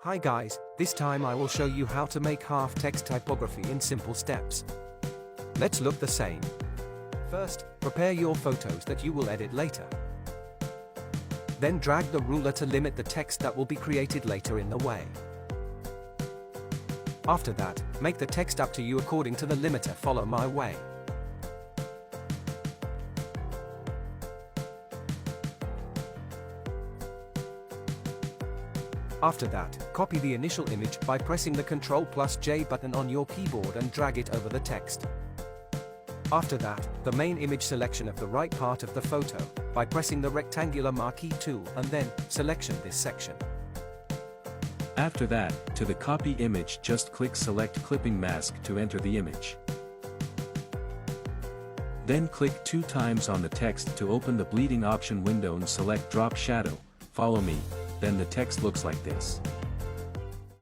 Hi guys, this time I will show you how to make half text typography in simple steps. Let's look the same. First, prepare your photos that you will edit later. Then drag the ruler to limit the text that will be created later in the way. After that, make the text up to you according to the limiter. Follow my way. After that, copy the initial image by pressing the Ctrl+J button on your keyboard and drag it over the text. After that, the main image selection of the right part of the photo, by pressing the rectangular marquee tool and then, selection this section. After that, to the copy image just click Select Clipping Mask to enter the image. Then click 2 times on the text to open the bleeding option window and select Drop Shadow. Follow me. Then the text looks like this.